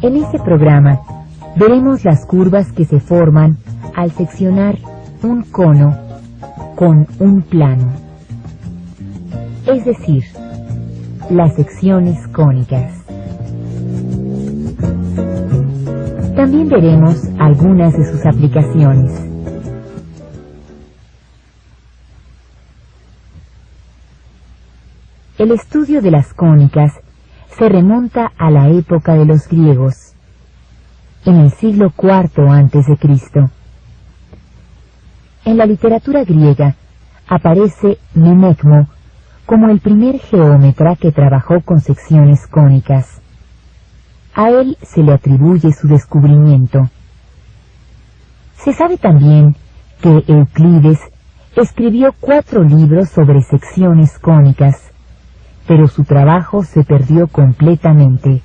En este programa veremos las curvas que se forman al seccionar un cono con un plano, es decir, las secciones cónicas. También veremos algunas de sus aplicaciones. El estudio de las cónicas se remonta a la época de los griegos, en el siglo IV a.C. En la literatura griega aparece Menecmo como el primer geómetra que trabajó con secciones cónicas. A él se le atribuye su descubrimiento. Se sabe también que Euclides escribió 4 libros sobre secciones cónicas, pero su trabajo se perdió completamente.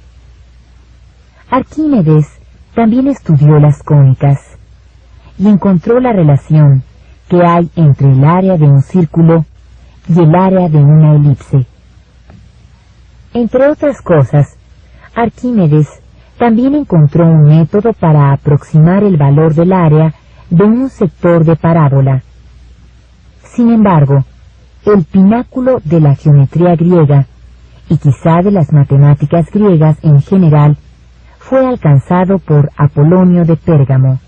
Arquímedes también estudió las cónicas y encontró la relación que hay entre el área de un círculo y el área de una elipse. Entre otras cosas, Arquímedes también encontró un método para aproximar el valor del área de un sector de parábola. Sin embargo, el pináculo de la geometría griega, y quizá de las matemáticas griegas en general, fue alcanzado por Apolonio de Pérgamo.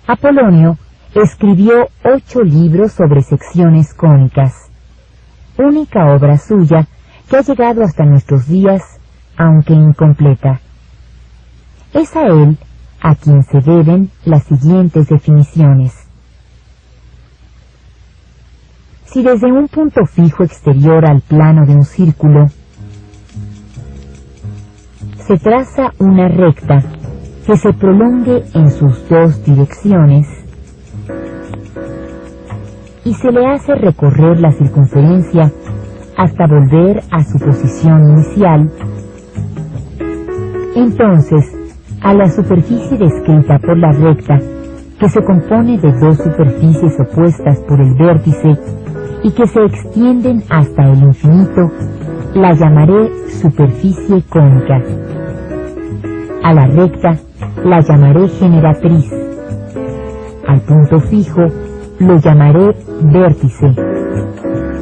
Apolonio escribió 8 libros sobre secciones cónicas, única obra suya que ha llegado hasta nuestros días, aunque incompleta. Es a él a quien se deben las siguientes definiciones. Si desde un punto fijo exterior al plano de un círculo se traza una recta que se prolongue en sus 2 direcciones y se le hace recorrer la circunferencia hasta volver a su posición inicial, entonces a la superficie descrita por la recta, que se compone de 2 superficies opuestas por el vértice y que se extienden hasta el infinito, la llamaré superficie cónica. A la recta la llamaré generatriz. Al punto fijo lo llamaré vértice.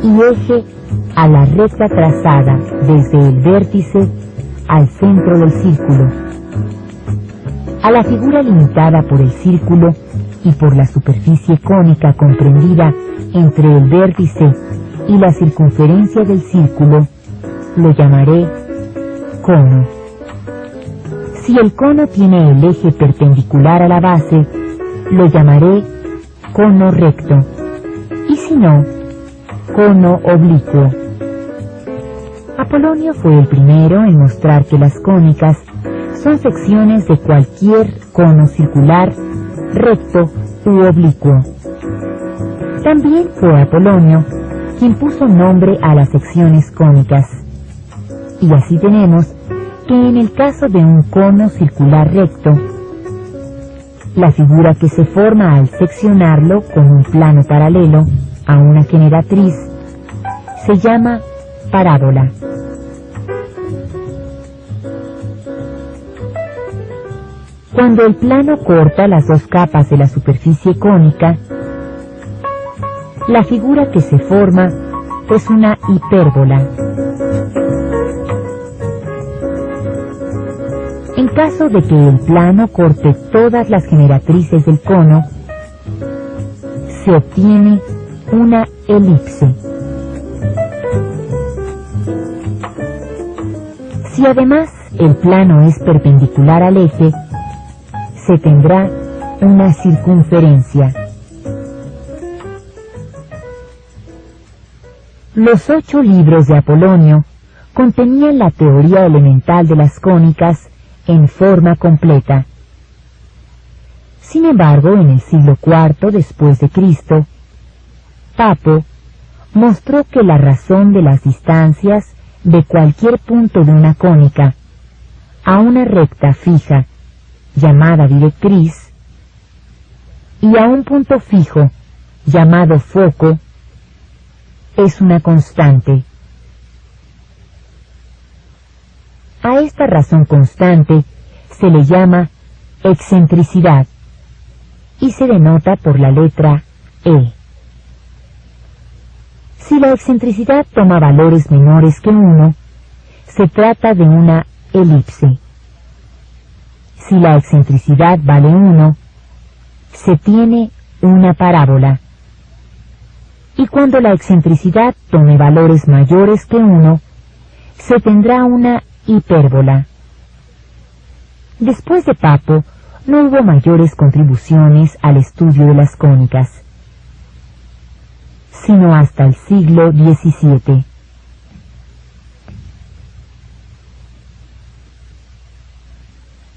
Y eje a la recta trazada desde el vértice al centro del círculo. A la figura limitada por el círculo y por la superficie cónica comprendida entre el vértice y la circunferencia del círculo, lo llamaré cono. Si el cono tiene el eje perpendicular a la base, lo llamaré cono recto, y si no, cono oblicuo. Apolonio fue el primero en mostrar que las cónicas son secciones de cualquier cono circular, recto u oblicuo. También fue Apolonio quien puso nombre a las secciones cónicas. Y así tenemos que en el caso de un cono circular recto, la figura que se forma al seccionarlo con un plano paralelo a una generatriz se llama parábola. Cuando el plano corta las 2 capas de la superficie cónica, la figura que se forma es una hipérbola. En caso de que el plano corte todas las generatrices del cono, se obtiene una elipse. Si además el plano es perpendicular al eje, se tendrá una circunferencia. Los 8 libros de Apolonio contenían la teoría elemental de las cónicas en forma completa. Sin embargo, en el siglo IV después de Cristo, Papo mostró que la razón de las distancias de cualquier punto de una cónica a una recta fija, llamada directriz, y a un punto fijo, llamado foco, es una constante. A esta razón constante se le llama excentricidad y se denota por la letra E. Si la excentricidad toma valores menores que 1, se trata de una elipse. Si la excentricidad vale 1, se tiene una parábola. Y cuando la excentricidad tome valores mayores que 1, se tendrá una hipérbola. Después de Papo, no hubo mayores contribuciones al estudio de las cónicas, sino hasta el siglo XVII.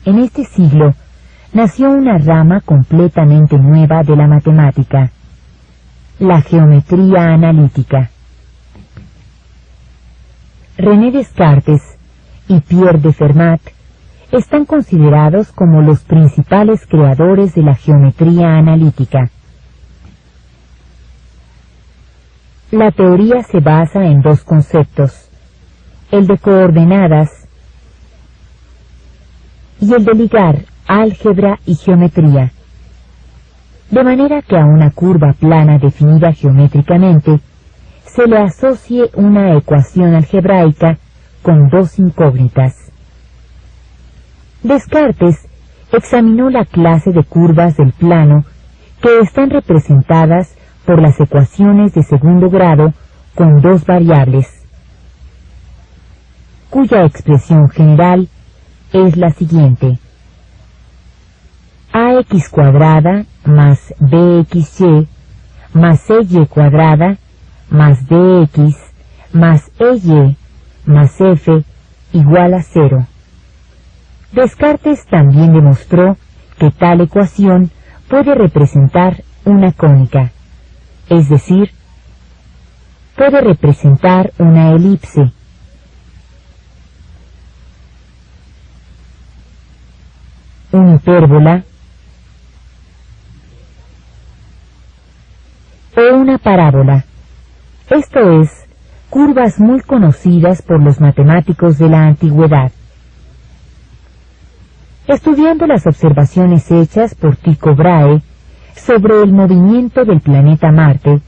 En este siglo nació una rama completamente nueva de la matemática, la geometría analítica. René Descartes y Pierre de Fermat están considerados como los principales creadores de la geometría analítica. La teoría se basa en dos conceptos, el de coordenadas y el de ligar álgebra y geometría, de manera que a una curva plana definida geométricamente se le asocie una ecuación algebraica con dos incógnitas. Descartes examinó la clase de curvas del plano que están representadas por las ecuaciones de segundo grado con dos variables, cuya expresión general es la siguiente: ax cuadrada más bxy más ey cuadrada más dx más ey más f igual a 0. Descartes también demostró que tal ecuación puede representar una cónica, es decir, puede representar una elipse, una hipérbola o una parábola, esto es, curvas muy conocidas por los matemáticos de la antigüedad. Estudiando las observaciones hechas por Tycho Brahe sobre el movimiento del planeta Marte,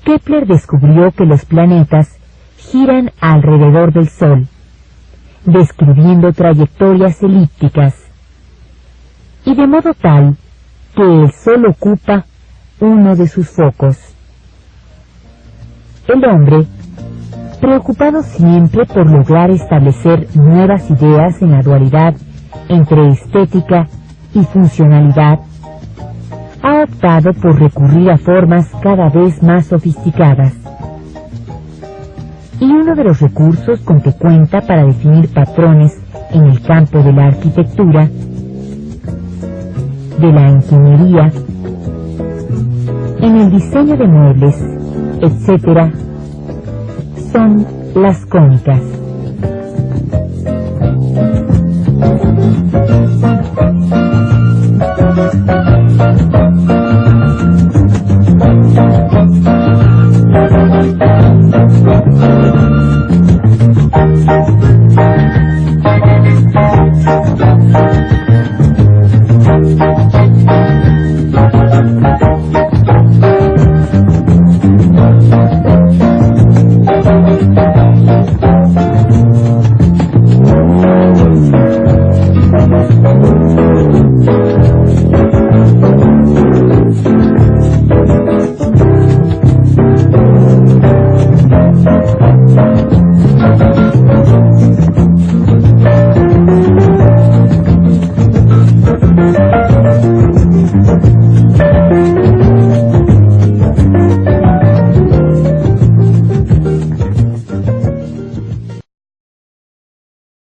Kepler descubrió que los planetas giran alrededor del Sol, describiendo trayectorias elípticas, y de modo tal que el Sol ocupa uno de sus focos. El hombre, preocupado siempre por lograr establecer nuevas ideas en la dualidad entre estética y funcionalidad, ha optado por recurrir a formas cada vez más sofisticadas. Y uno de los recursos con que cuenta para definir patrones en el campo de la arquitectura, de la ingeniería, en el diseño de muebles, etc., son las cónicas.